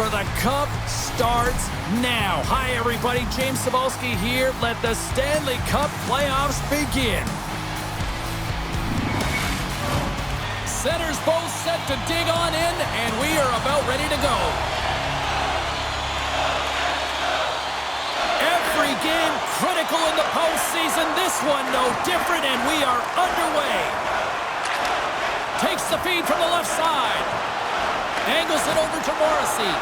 for the Cup starts now. Hi, everybody. James Cybulski here. Let the Stanley Cup playoffs begin. Centers both set to dig on in, and we are about ready to go. Every game critical in the postseason. This one no different, and we are underway. Takes the feed from the left side. Angles it over to Morrissey.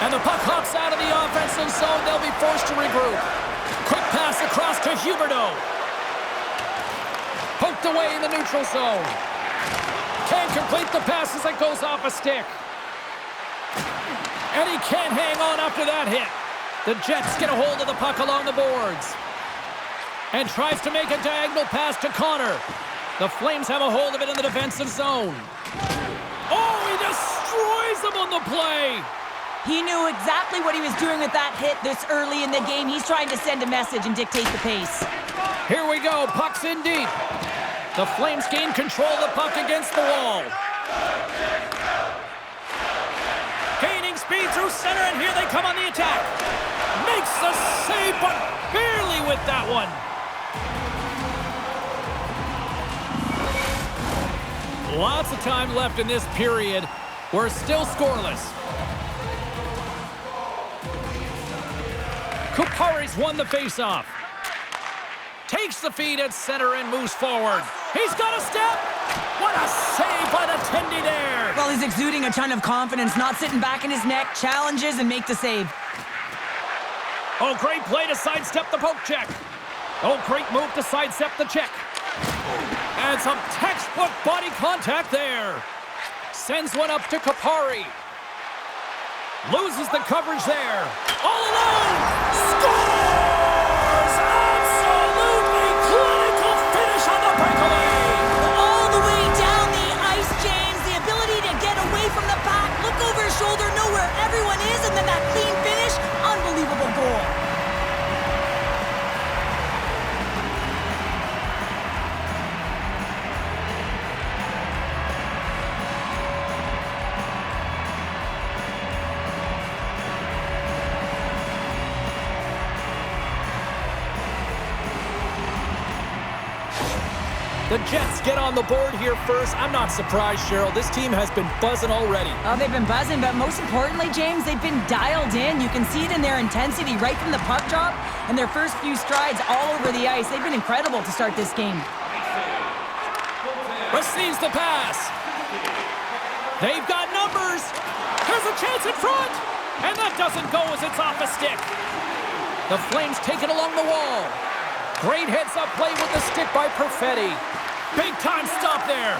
And the puck hops out of the offensive zone. They'll be forced to regroup. Quick pass across to Huberdeau. Poked away in the neutral zone. Can't complete the pass as it goes off a stick. And he can't hang on after that hit. The Jets get a hold of the puck along the boards. And tries to make a diagonal pass to Connor. The Flames have a hold of it in the defensive zone. Oh, he destroys them on the play. He knew exactly what he was doing with that hit this early in the game. He's trying to send a message and dictate the pace. Here we go. Puck's in deep. The Flames gain control of the puck against the wall. Gaining speed through center, and here they come on the attack. Makes the save, but barely with that one. Lots of time left in this period. We're still scoreless. Kupari's won the faceoff. Takes the feed at center and moves forward. He's got a step. What a save by the Tendy there. Well, he's exuding a ton of confidence, not sitting back in his neck, challenges and make the save. Oh, great play to sidestep the poke check. Oh, great move to sidestep the check. And some textbook body contact there. Sends one up to Kupari. Loses the coverage there. All alone. Scores! Absolutely clinical finish on the breakaway. All the way down the ice, James. The ability to get away from the pack, look over his shoulder, know where everyone is, and then that clean finish. Unbelievable goal. The Jets get on the board here first. I'm not surprised, Cheryl. This team has been buzzing already. Oh, they've been buzzing, but most importantly, James, they've been dialed in. You can see it in their intensity right from the puck drop and their first few strides all over the ice. They've been incredible to start this game. Receives the pass. They've got numbers. Here's a chance in front. And that doesn't go as it's off a stick. The Flames take it along the wall. Great heads-up play with the stick by Perfetti. Big-time stop there.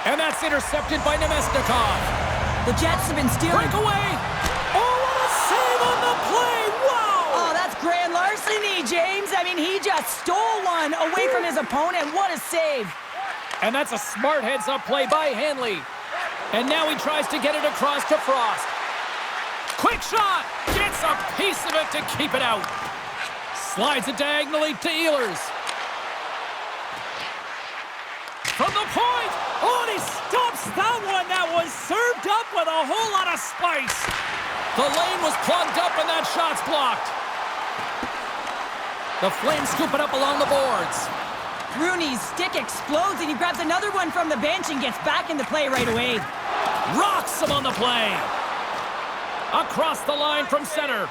And that's intercepted by Nemesnikov. The Jets have been stealing. Breakaway. Oh, what a save on the play. Wow. Oh, that's grand larceny, James. I mean, he just stole one away from his opponent. What a save. And that's a smart heads-up play by Hanley. And now he tries to get it across to Frost. Quick shot. Gets a piece of it to keep it out. Slides it diagonally to Ehlers. From the point. Oh, and he stops that one. That was served up with a whole lot of spice. The lane was plugged up and that shot's blocked. The Flames scoop it up along the boards. Rooney's stick explodes and he grabs another one from the bench and gets back into play right away. Rocks him on the play. Across the line from center.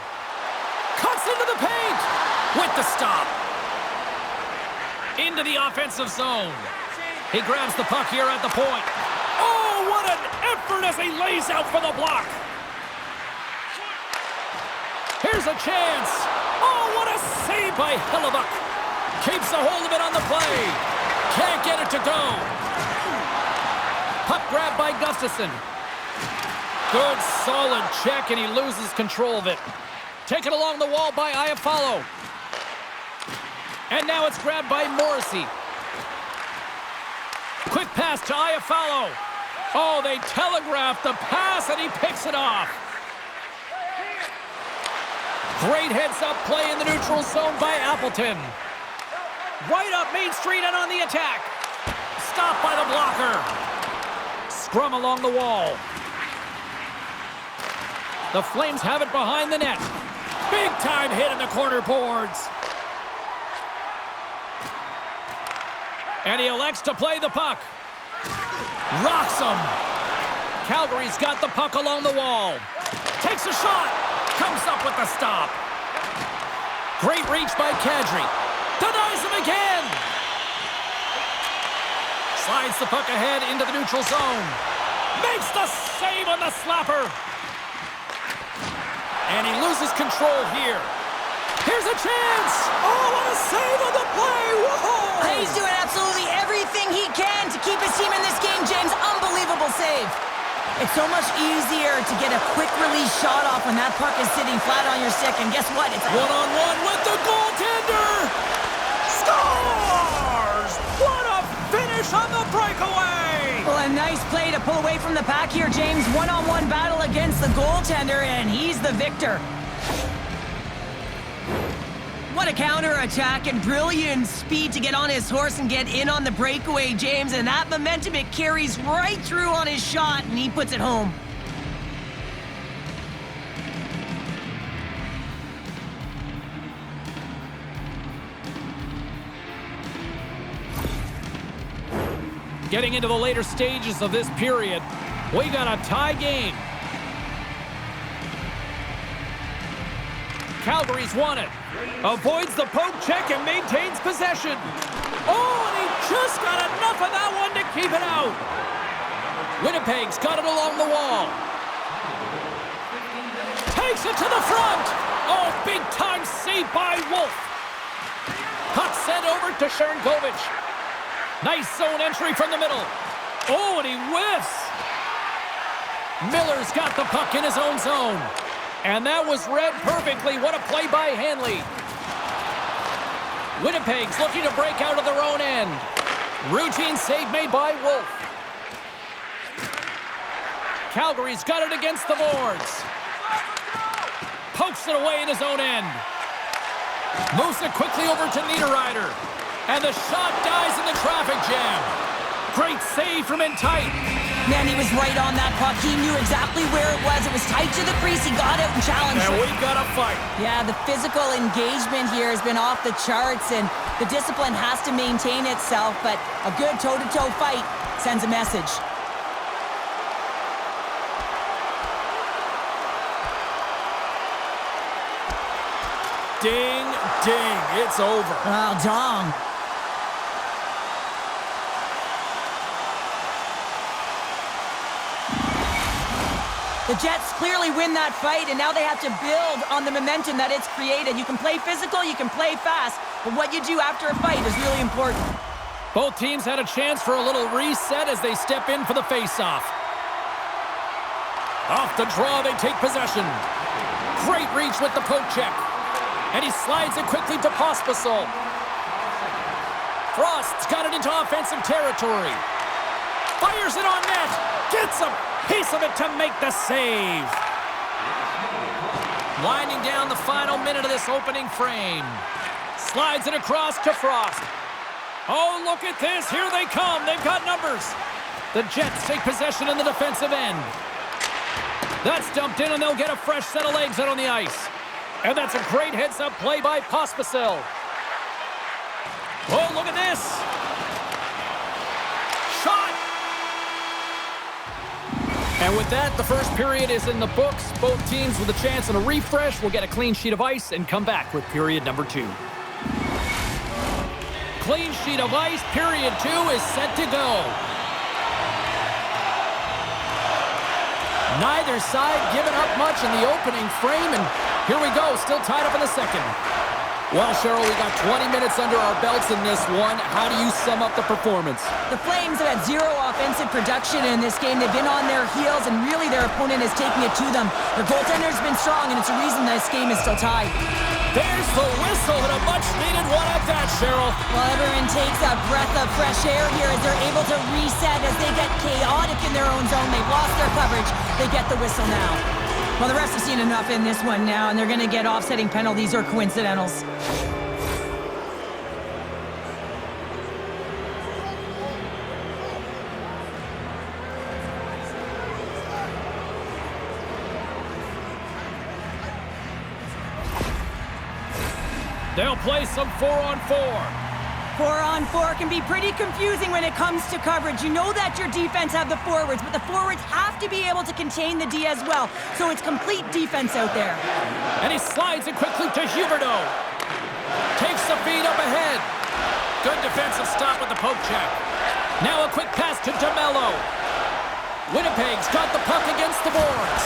Cuts into the paint. With the stop. Into the offensive zone. He grabs the puck here at the point. Oh, what an effort as he lays out for the block. Here's a chance. Oh, what a save by Hellebuck. Keeps a hold of it on the play. Can't get it to go. Puck grab by Gustafsson. Good solid check, and he loses control of it. Taken along the wall by Iafallo. And now it's grabbed by Morrissey. Quick pass to Iafallo. Oh, they telegraphed the pass, and he picks it off. Great heads-up play in the neutral zone by Appleton. Right up Main Street and on the attack. Stopped by the blocker. Scrum along the wall. The Flames have it behind the net. Big time hit in the corner boards. And he elects to play the puck. Rocks him. Calgary's got the puck along the wall. Takes a shot. Comes up with the stop. Great reach by Kadri. Denies him again. Slides the puck ahead into the neutral zone. Makes the save on the slapper. And he loses control here. Here's a chance. Oh, what a save on the play. Whoa! He's doing absolutely everything he can to keep his team in this game, James. Unbelievable save. It's so much easier to get a quick release shot off when that puck is sitting flat on your stick. And guess what? It's one-on-one with the goaltender. Scores! What a finish on the breakaway! Well, a nice play to pull away from the pack here, James. One-on-one battle against the goaltender, and he's the victor. What a counter-attack and brilliant speed to get on his horse and get in on the breakaway, James. And that momentum, it carries right through on his shot, and he puts it home. Getting into the later stages of this period, we got a tie game. Calgary's won it. Avoids the poke check and maintains possession. Oh, and he just got enough of that one to keep it out. Winnipeg's got it along the wall. Takes it to the front. Oh, big time save by Wolf. Puck sent over to Sharangovich. Nice zone entry from the middle. Oh, and he whiffs. Miller's got the puck in his own zone. And that was read perfectly. What a play by Hanley. Winnipeg's looking to break out of their own end. Routine save made by Wolf. Calgary's got it against the boards. Pokes it away in his own end. Moves it quickly over to Niederreiter. And the shot dies in the traffic jam. Great save from in tight. Man, he was right on that puck. He knew exactly where it was. It was tight to the crease. He got out and challenged And it. we've got a fight. Yeah, the physical engagement here has been off the charts, and the discipline has to maintain itself, but a good toe-to-toe fight sends a message. Ding, ding, it's over. Oh, dong. The Jets clearly win that fight, and now they have to build on the momentum that it's created. You can play physical, you can play fast, but what you do after a fight is really important. Both teams had a chance for a little reset as they step in for the face-off. Off the draw, they take possession. Great reach with the poke check. And he slides it quickly to Pospisil. Frost's got it into offensive territory. Fires it on net. Gets him. Piece of it to make the save. Winding down the final minute of this opening frame. Slides it across to Frost. Oh, look at this. Here they come. They've got numbers. The Jets take possession in the defensive end. That's dumped in, and they'll get a fresh set of legs out on the ice. And that's a great heads-up play by Pospisil. Oh, look at this. Shot. And with that, the first period is in the books. Both teams with a chance and a refresh will get a clean sheet of ice and come back with period number 2. Clean sheet of ice, period 2 is set to go. Neither side giving up much in the opening frame, and here we go, still tied up in the second. Well, Cheryl, we got 20 minutes under our belts in this one. How do you sum up the performance? The Flames have had zero offensive production in this game. They've been on their heels, and really their opponent is taking it to them. Their goaltender's been strong, and it's a reason this game is still tied. There's the whistle, and a much-needed one at that, Cheryl. Well, everyone takes a breath of fresh air here as they're able to reset as they get chaotic in their own zone. They've lost their coverage. They get the whistle now. Well, the refs have seen enough in this one now, and they're going to get offsetting penalties or coincidentals. They'll play some 4-on-4. 4-on-4 can be pretty confusing when it comes to coverage. You know that your defense have the forwards, but the forwards have to be able to contain the D as well. So it's complete defense out there. And he slides it quickly to Huberdeau. Takes the feed up ahead. Good defensive stop with the poke check. Now a quick pass to DeMello. Winnipeg's got the puck against the boards.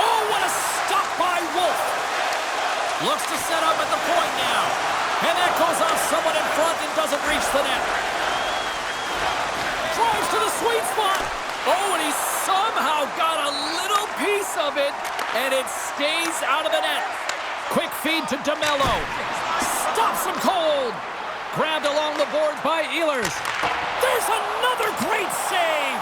Oh, what a stop by Wolf. Looks to set up at the point now. And that goes off someone in front and doesn't reach the net. Drives to the sweet spot. Oh, and he somehow got a little piece of it, and it stays out of the net. Quick feed to DeMello. Stops him cold. Grabbed along the boards by Ehlers. There's another great save.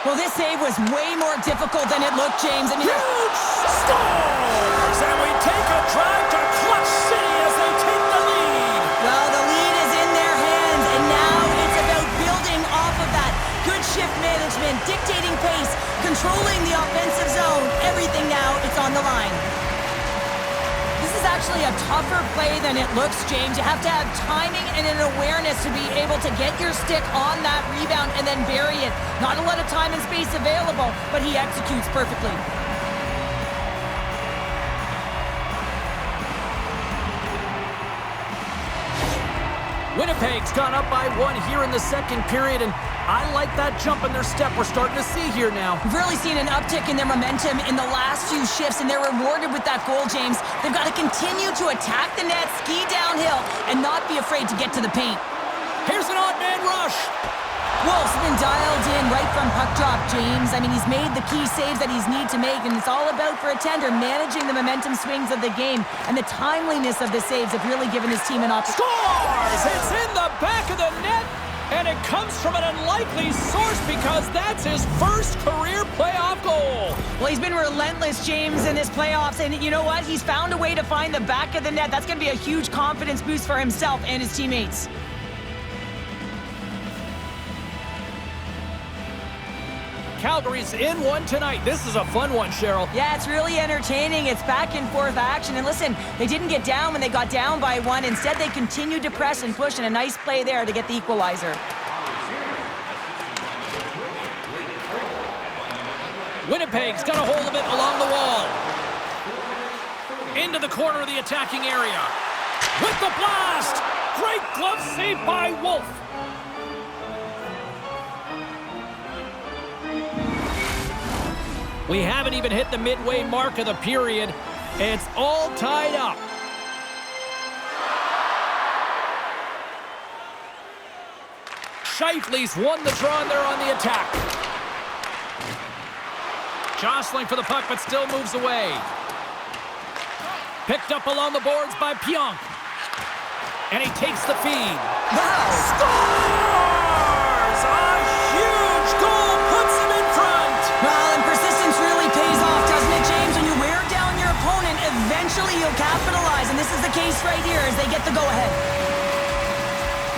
Well, this save was way more difficult than it looked, James. I mean, huge scores, and we take a drive to Clutch City as they take the lead. Well, the lead is in their hands, and now it's about building off of that. Good shift management, dictating pace, controlling the offensive zone. Everything now, it's on the line. This is actually a tougher play than it looks, James. You have to have timing and an awareness to be able to get your stick on that rebound and then bury it. Not a lot of time and space available, but he executes perfectly. Winnipeg's gone up by 1 here in the second period, and I like that jump in their step we're starting to see here now. We've really seen an uptick in their momentum in the last few shifts, and they're rewarded with that goal, James. They've got to continue to attack the net, ski downhill, and not be afraid to get to the paint. Here's an odd man rush. Wolf's been dialed in right from puck drop, James. I mean, he's made the key saves that he's need to make, and it's all about, for a tender, managing the momentum swings of the game, and the timeliness of the saves have really given his team an opportunity. Scores! It's in the back of the net, and it comes from an unlikely source because that's his first career playoff goal. Well, he's been relentless, James, in this playoffs, and you know what? He's found a way to find the back of the net. That's going to be a huge confidence boost for himself and his teammates. Calgary's in one tonight. This is a fun one, Cheryl. Yeah, it's really entertaining. It's back and forth action. And listen, they didn't get down when they got down by 1. Instead, they continued to press and push, and a nice play there to get the equalizer. Winnipeg's got a hold of it along the wall. Into the corner of the attacking area. With the blast! Great glove save by Wolf. We haven't even hit the midway mark of the period. It's all tied up. Scheifele's won the draw, and they're on the attack. Jostling for the puck, but still moves away. Picked up along the boards by Pionk. And he takes the feed. Wow! Scores! A huge goal puts him in front. Well, and persistence really pays off, doesn't it, James? When you wear down your opponent, eventually you'll capitalize, and this is the case right here as they get the go-ahead.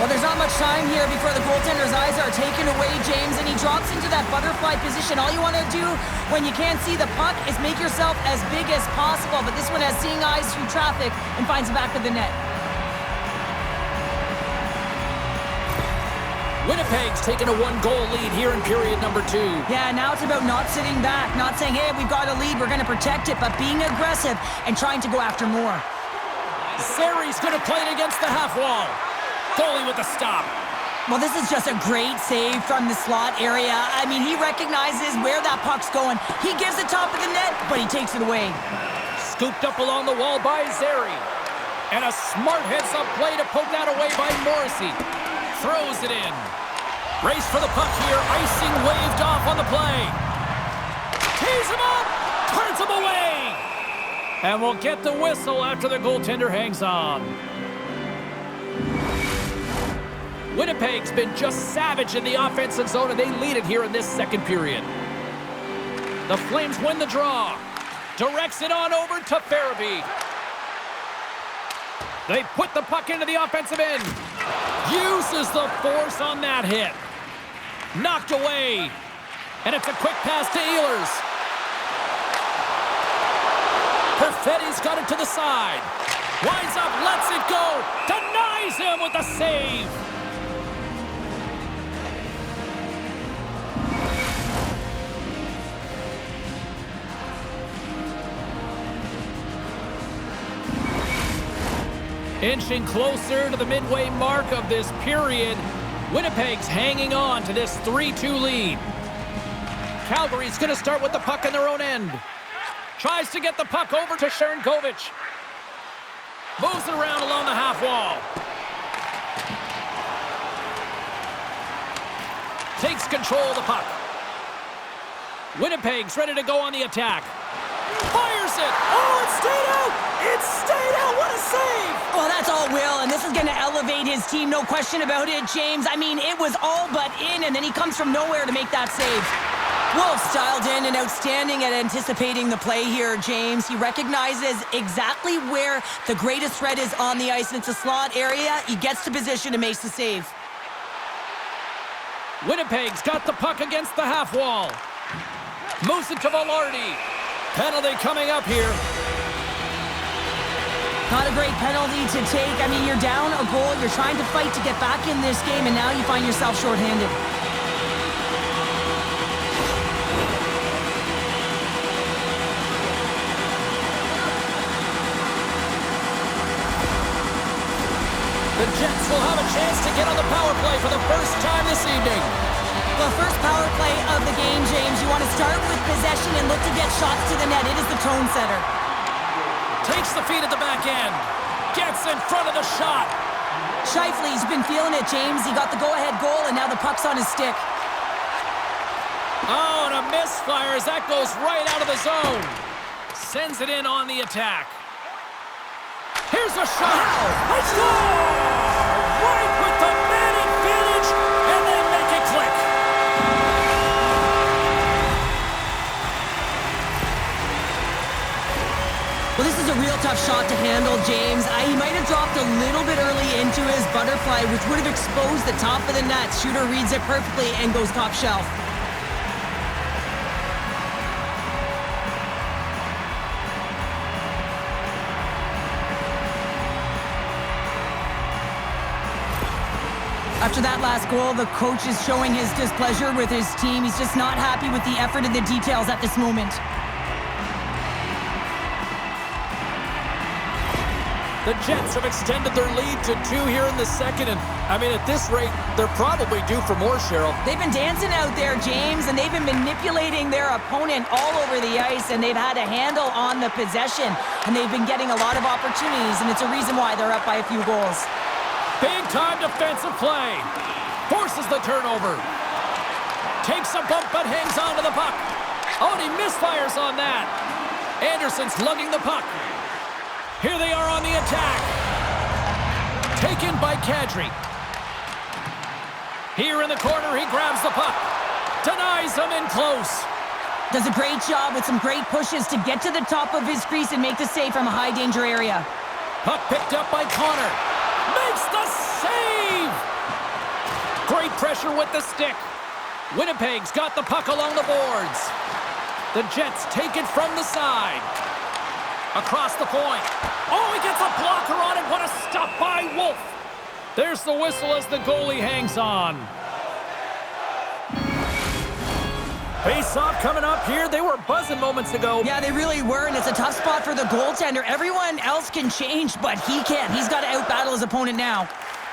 Well, there's not much time here before the goaltender's eyes are taken away, James, and he drops into that butterfly position. All you want to do when you can't see the puck is make yourself as big as possible, but this one has seeing eyes through traffic and finds the back of the net. Winnipeg's taken a 1-goal lead here in period number 2. Yeah, now it's about not sitting back, not saying, hey, we've got a lead, we're going to protect it, but being aggressive and trying to go after more. Zeri's going to play it against the half wall. Goalie with the stop. Well, this is just a great save from the slot area. I mean, he recognizes where that puck's going. He gives the top of the net, but he takes it away. Scooped up along the wall by Zeri. And a smart heads-up play to poke that away by Morrissey. Throws it in. Race for the puck here. Icing waved off on the play. Tees him up. Turns him away. And we'll get the whistle after the goaltender hangs on. Winnipeg's been just savage in the offensive zone, and they lead it here in this second period. The Flames win the draw. Directs it on over to Farabee. They put the puck into the offensive end. Uses the force on that hit. Knocked away. And it's a quick pass to Ehlers. Perfetti's got it to the side. Winds up, lets it go. Denies him with the save. Inching closer to the midway mark of this period, Winnipeg's hanging on to this 3-2 lead. Calgary's going to start with the puck in their own end. Tries to get the puck over to Sharangovich. Moves it around along the half wall. Takes control of the puck. Winnipeg's ready to go on the attack. Fires it! Oh, it stayed out! It stayed out! What a save! Well, that's all Will, and this is going to elevate his team, no question about it, James. I mean, it was all but in, and then he comes from nowhere to make that save. Wolf's dialed in and outstanding at anticipating the play here, James. He recognizes exactly where the greatest threat is on the ice, and it's a slot area. He gets to position and makes the save. Winnipeg's got the puck against the half wall. Moves it to Velarde. Penalty coming up here. Not a great penalty to take. I mean, you're down a goal. You're trying to fight to get back in this game, and now you find yourself shorthanded. The Jets will have a chance to get on the power play for the first time this evening. Well, first power play of the game, James. You want to start with possession and look to get shots to the net. It is the tone setter. Takes the feed at the back end. Gets in front of the shot. Scheifele's been feeling it, James. He got the go-ahead goal, and now the puck's on his stick. Oh, and a misfire as that goes right out of the zone. Sends it in on the attack. Here's a shot. I score! Right with the man advantage, and they make it click. Well, this is a real tough shot to handle, James. He might have dropped a little bit early into his butterfly, which would have exposed the top of the net. Shooter reads it perfectly and goes top shelf. After that last goal, the coach is showing his displeasure with his team. He's just not happy with the effort and the details at this moment. The Jets have extended their lead to 2 here in the second, and I mean, at this rate, they're probably due for more, Cheryl. They've been dancing out there, James, and they've been manipulating their opponent all over the ice, and they've had a handle on the possession, and they've been getting a lot of opportunities, and it's a reason why they're up by a few goals. Big-time defensive play. Forces the turnover. Takes a bump, but hangs on to the puck. Oh, and he misfires on that. Anderson's lugging the puck. Here they are on the attack. Taken by Kadri. Here in the corner, he grabs the puck. Denies him in close. Does a great job with some great pushes to get to the top of his crease and make the save from a high-danger area. Puck picked up by Connor. Makes the save! Great pressure with the stick. Winnipeg's got the puck along the boards. The Jets take it from the side. Across the point. Oh, he gets a blocker on it. What a stop by Wolf. There's the whistle as the goalie hangs on. Face-off coming up here. They were buzzing moments ago. Yeah, they really were, and it's a tough spot for the goaltender. Everyone else can change, but he can't. He's got to outbattle his opponent now.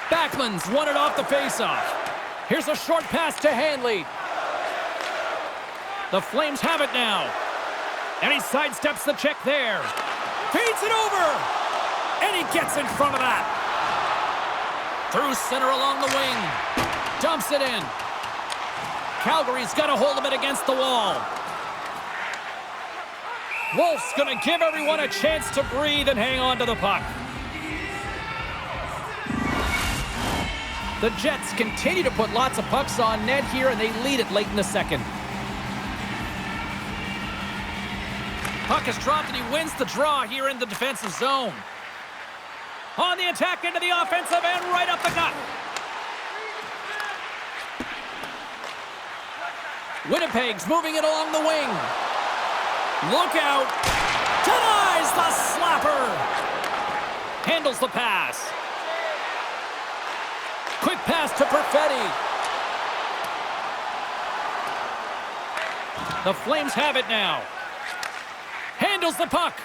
Backlund's won it off the face-off. Here's a short pass to Hanley. The Flames have it now. And he sidesteps the check there. Feeds it over. And he gets in front of that. Through center along the wing. Dumps it in. Calgary's got a hold of it against the wall. Wolf's going to give everyone a chance to breathe and hang on to the puck. The Jets continue to put lots of pucks on net here, and they lead it late in the second. Puck is dropped, and he wins the draw here in the defensive zone. On the attack into the offensive end, right up the gut. Winnipeg's moving it along the wing. Look out. Denies the slapper. handles the pass. Quick pass to Perfetti. The Flames have it now. Handles the puck.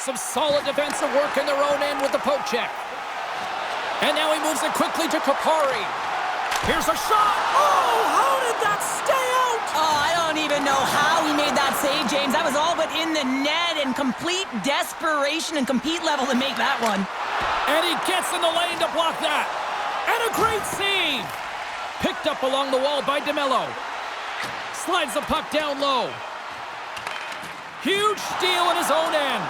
Some solid defensive work in their own end with the poke check. And now he moves it quickly to Kapari. Here's a shot. Oh, how did that stay out? Oh, I don't even know how he made that save, James. That was all but in the net and complete desperation and compete level to make that one. And he gets in the lane to block that. And a great save. Picked up along the wall by DeMello. Slides the puck down low. Huge steal in his own end.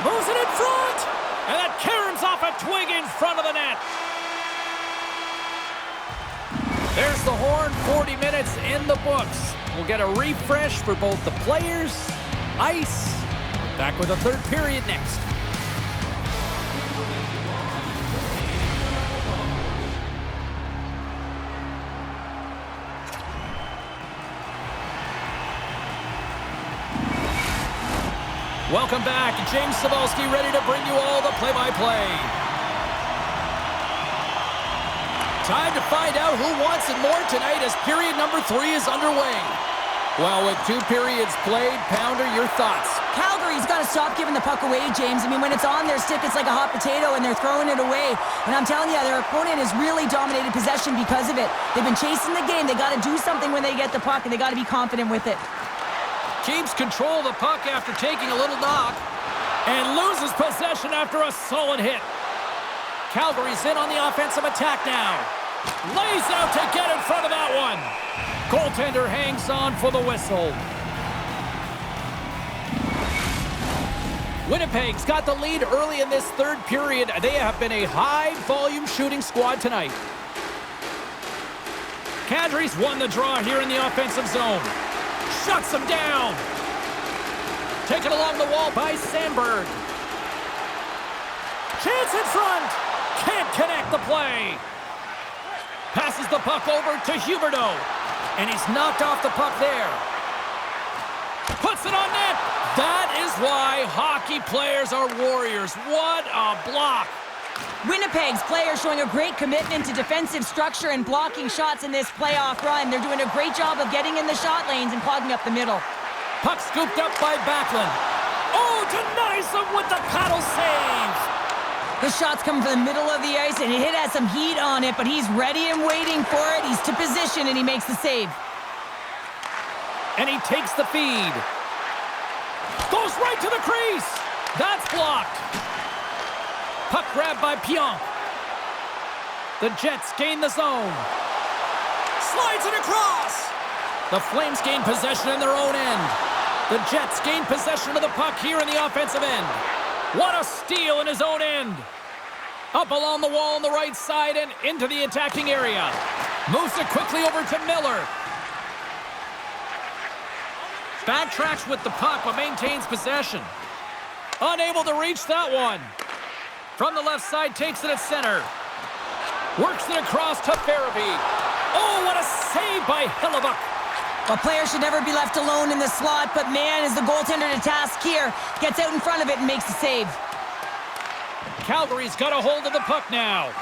Moves it in front. And that caroms off a twig in front of the net. There's the horn, 40 minutes in the books. We'll get a refresh for both the players, ice. Back with the third period next. Welcome back. James Cybulski ready to bring you all the play-by-play. Time to find out who wants it more tonight as period number 3 is underway. Well, with 2 periods played, Pounder, your thoughts? Calgary's got to stop giving the puck away, James. I mean, when it's on their stick, it's like a hot potato, and they're throwing it away. And I'm telling you, their opponent has really dominated possession because of it. They've been chasing the game. They got to do something when they get the puck, and they got to be confident with it. Keeps control of the puck after taking a little knock and loses possession after a solid hit. Calgary's in on the offensive attack now. Lays out to get in front of that one. Goaltender hangs on for the whistle. Winnipeg's got the lead early in this third period. They have been a high-volume shooting squad tonight. Kadri's won the draw here in the offensive zone. Shuts him down. Taken along the wall by Sandberg. Chance in front. Can't connect the play. Passes the puck over to Huberdeau. And he's knocked off the puck there. Puts it on net. That is why hockey players are warriors. What a block. Winnipeg's players showing a great commitment to defensive structure and blocking shots in this playoff run. They're doing a great job of getting in the shot lanes and clogging up the middle. Puck scooped up by Backlund. Oh, denies them with the paddle save. The shot's coming from the middle of the ice, and it has some heat on it, but he's ready and waiting for it. He's to position, and he makes the save. And he takes the feed. Goes right to the crease. That's blocked. Puck grab by Pionk. The Jets gain the zone. Slides it across. The Flames gain possession in their own end. The Jets gain possession of the puck here in the offensive end. What a steal in his own end. Up along the wall on the right side and into the attacking area. Moves it quickly over to Miller. Backtracks with the puck but maintains possession. Unable to reach that one. From the left side, takes it at center. Works it across to Farabee. Oh, what a save by Hellebuyck. A player should never be left alone in the slot, but man, is the goaltender to task here. Gets out in front of it and makes the save. Calgary's got a hold of the puck now.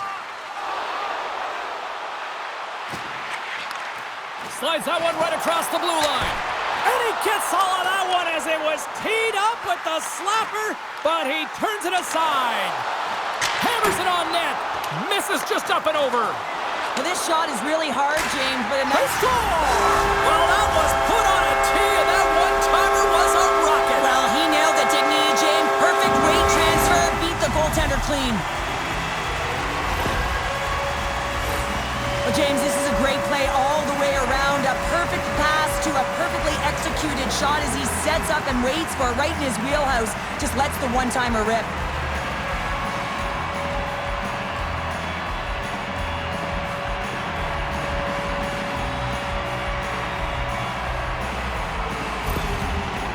Slides that one right across the blue line. And he gets all of that one as it was teed up with the slapper, but he turns it aside. Hammers it on net. Misses just up and over. Well, this shot is really hard, James, but a nice score! Well, that was put on a tee, and that one-timer was a rocket. Well, he nailed it, didn't he, James? Perfect weight transfer, beat the goaltender clean. Well, James, this is a great play all the way around. A perfect pass to a perfectly executed shot as he sets up and waits for it right in his wheelhouse. Just lets the one-timer rip.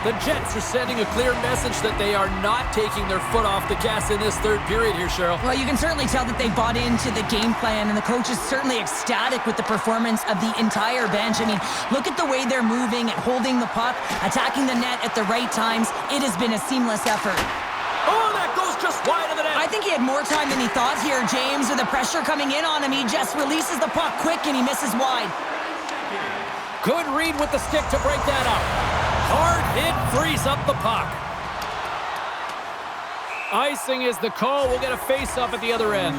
The Jets are sending a clear message that they are not taking their foot off the gas in this third period here, Cheryl. Well, you can certainly tell that they bought into the game plan, and the coach is certainly ecstatic with the performance of the entire bench. I mean, look at the way they're moving and holding the puck, attacking the net at the right times. It has been a seamless effort. Oh, that goes just wide of the net. I think he had more time than he thought here, James. With the pressure coming in on him, he just releases the puck quick and he misses wide. Good read with the stick to break that up. Hard hit frees up the puck. Icing is the call. We'll get a face-off at the other end.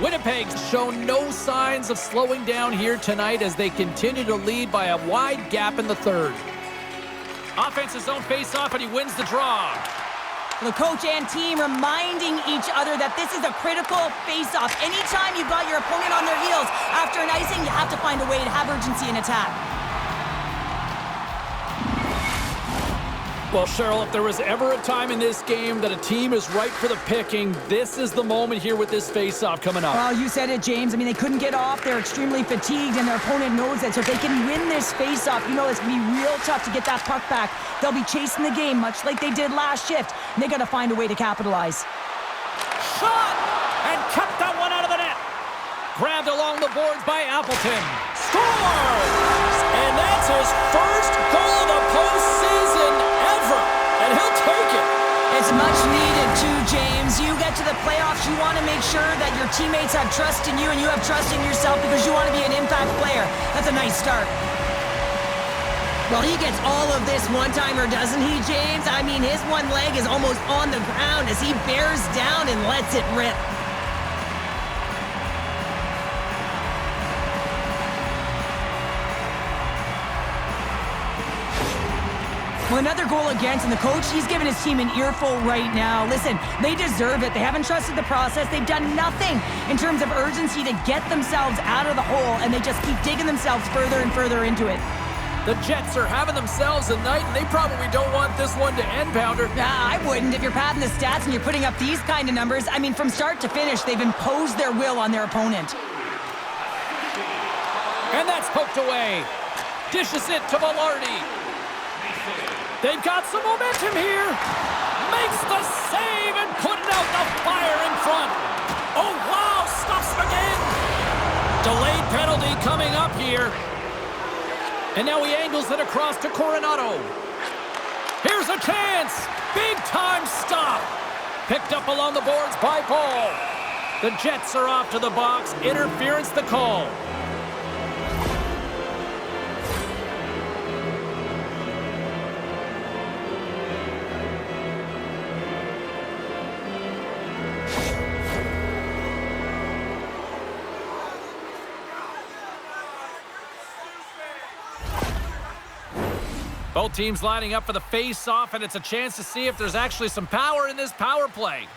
Winnipeg's shown no signs of slowing down here tonight as they continue to lead by a wide gap in the third. Offensive zone face-off, and he wins the draw. The coach and team reminding each other that this is a critical face-off. Anytime you've got your opponent on their heels after an icing, you have to find a way to have urgency in attack. Well, Cheryl, if there was ever a time in this game that a team is ripe for the picking, this is the moment here with this face-off coming up. Well, you said it, James. I mean, they couldn't get off. They're extremely fatigued, and their opponent knows that. So if they can win this face-off, you know it's going to be real tough to get that puck back. They'll be chasing the game, much like they did last shift, and they got to find a way to capitalize. Shot! And kept that one out of the net. Grabbed along the boards by Appleton. Scores! And that's his first goal of the postseason ever. And he'll take it. It's much needed too, James. You get to the playoffs, you want to make sure that your teammates have trust in you and you have trust in yourself because you want to be an impact player. That's a nice start. Well, he gets all of this one-timer, doesn't he, James? I mean, his one leg is almost on the ground as he bears down and lets it rip. Well, another goal against, and the coach, he's giving his team an earful right now. Listen, they deserve it. They haven't trusted the process. They've done nothing in terms of urgency to get themselves out of the hole, and they just keep digging themselves further and further into it. The Jets are having themselves a night, and they probably don't want this one to end, Pounder. I wouldn't. If you're padding the stats and you're putting up these kind of numbers, I mean, from start to finish, they've imposed their will on their opponent. And that's poked away. Dishes it to Velarde. They've got some momentum here. Makes the save and putting out the fire in front. Oh, wow, stops him again. Delayed penalty coming up here. And now he angles it across to Coronado. Here's a chance. Big-time stop. Picked up along the boards by Paul. The Jets are off to the box. Interference the call. Both teams lining up for the face-off, and it's a chance to see if there's actually some power in this power play.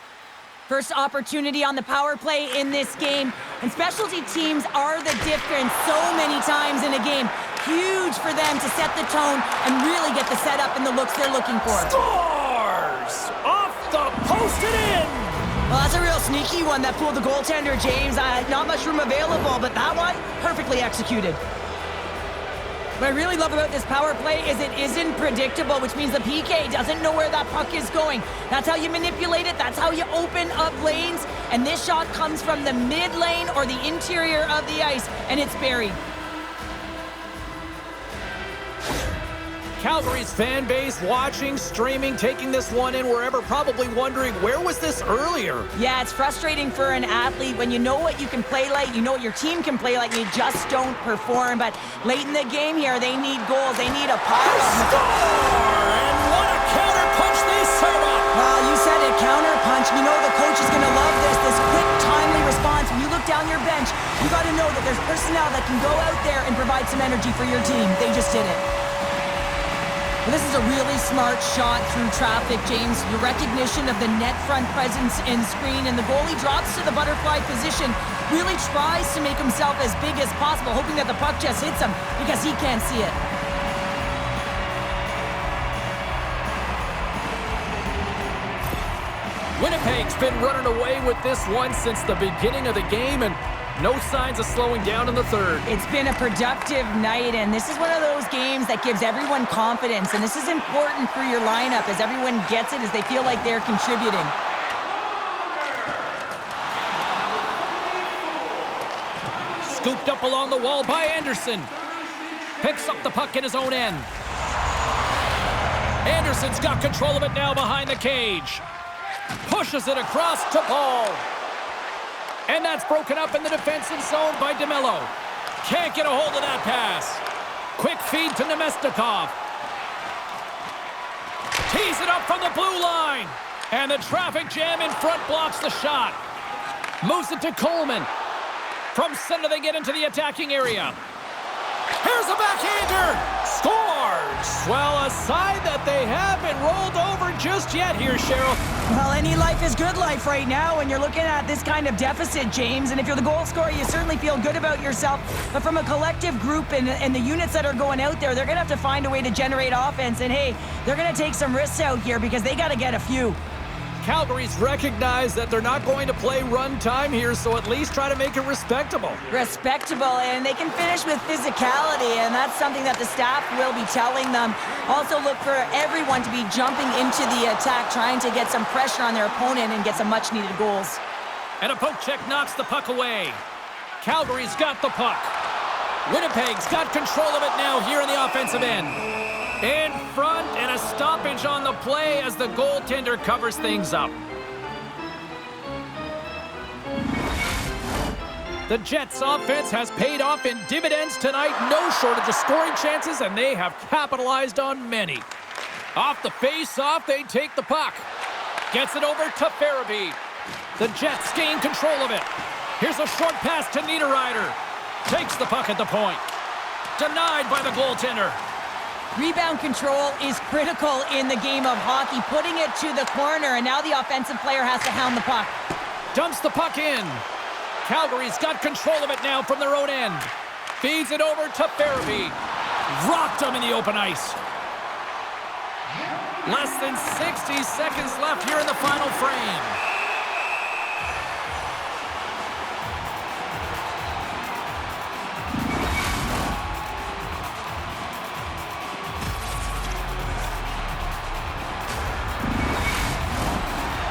First opportunity on the power play in this game, and specialty teams are the difference so many times in a game. Huge for them to set the tone and really get the setup and the looks they're looking for. Scores! Off the post and in! Well, that's a real sneaky one that fooled the goaltender, James. Not much room available, but that one, perfectly executed. What I really love about this power play is it isn't predictable, which means the PK doesn't know where that puck is going. That's how you manipulate it. That's how you open up lanes. And this shot comes from the mid lane or the interior of the ice, and it's buried. Calgary's fan base watching, streaming, taking this one in wherever, probably wondering, where was this earlier? Yeah, it's frustrating for an athlete when you know what you can play like, you know what your team can play like, and you just don't perform. But late in the game here, they need goals. They need a pile. Score! And what a counter punch they serve up! Well, you said it, counter punch. You know the coach is going to love this quick, timely response. When you look down your bench, you got to know that there's personnel that can go out there and provide some energy for your team. They just did it. Well, this is a really smart shot through traffic, James. The recognition of the net front presence and screen, and the goalie drops to the butterfly position, really tries to make himself as big as possible, hoping that the puck just hits him because he can't see it. Winnipeg's been running away with this one since the beginning of the game, and No signs of slowing down in the third. It's been a productive night, and this is one of those games that gives everyone confidence, and this is important for your lineup as everyone gets it, as they feel like they're contributing. Scooped up along the wall by Anderson. Picks up the puck in his own end. Anderson's got control of it now behind the cage. Pushes it across to Paul. And that's broken up in the defensive zone by DeMello. Can't get a hold of that pass. Quick feed to Nemestikov. Tees it up from the blue line. And the traffic jam in front blocks the shot. Moves it to Coleman. From center, they get into the attacking area. Here's a backhander. Scores! Well, a sign that they haven't rolled over just yet here, Cheryl. Well, any life is good life right now when you're looking at this kind of deficit, James. And if you're the goal scorer, you certainly feel good about yourself. But from a collective group and the units that are going out there, they're going to have to find a way to generate offense. And, hey, they're going to take some risks out here because they got to get a few. Calgary's recognized that they're not going to play run time here, so at least try to make it respectable. Respectable, and they can finish with physicality, and that's something that the staff will be telling them. Also look for everyone to be jumping into the attack, trying to get some pressure on their opponent and get some much-needed goals. And a poke check knocks the puck away. Calgary's got the puck. Winnipeg's got control of it now here in the offensive end. In front, and a stoppage on the play as the goaltender covers things up. The Jets' offense has paid off in dividends tonight. No shortage of scoring chances, and they have capitalized on many. Off the face-off, they take the puck. Gets it over to Farabee. The Jets gain control of it. Here's a short pass to Niederreiter. Takes the puck at the point. Denied by the goaltender. Rebound control is critical in the game of hockey, putting it to the corner, and now the offensive player has to hound the puck. Dumps the puck in. Calgary's got control of it now from their own end. Feeds it over to Farabee. Rocked him in the open ice. Less than 60 seconds left here in the final frame.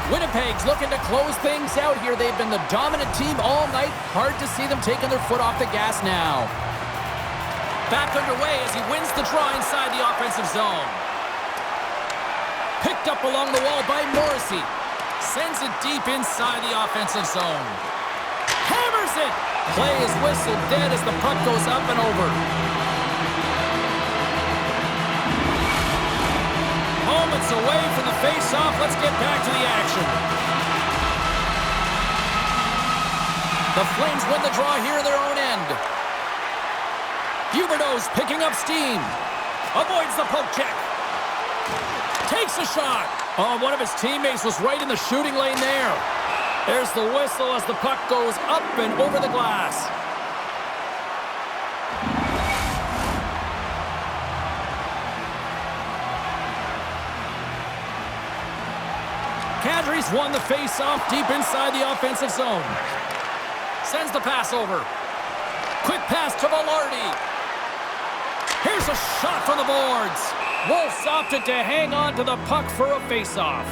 Winnipeg's looking to close things out here. They've been the dominant team all night. Hard to see them taking their foot off the gas now. Back underway as he wins the draw inside the offensive zone. Picked up along the wall by Morrissey. Sends it deep inside the offensive zone. Hammers it! Play is whistled dead as the puck goes up and over. Moments away from the face-off. Let's get back to the action. The Flames win the draw here in their own end. Huberdeau's picking up steam. Avoids the poke check. Takes a shot. Oh, one of his teammates was right in the shooting lane there. There's the whistle as the puck goes up and over the glass. Kadri's won the face-off deep inside the offensive zone. Sends the pass over. Quick pass to Velarde. Here's a shot from the boards. Wolves opted to hang on to the puck for a face-off.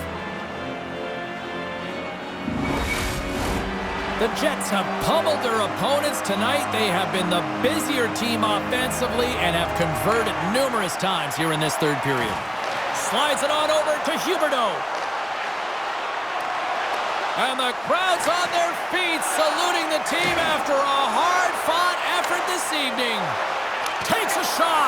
The Jets have pummeled their opponents tonight. They have been the busier team offensively and have converted numerous times here in this third period. Slides it on over to Huberdeau. And the crowd's on their feet, saluting the team after a hard-fought effort this evening. Takes a shot.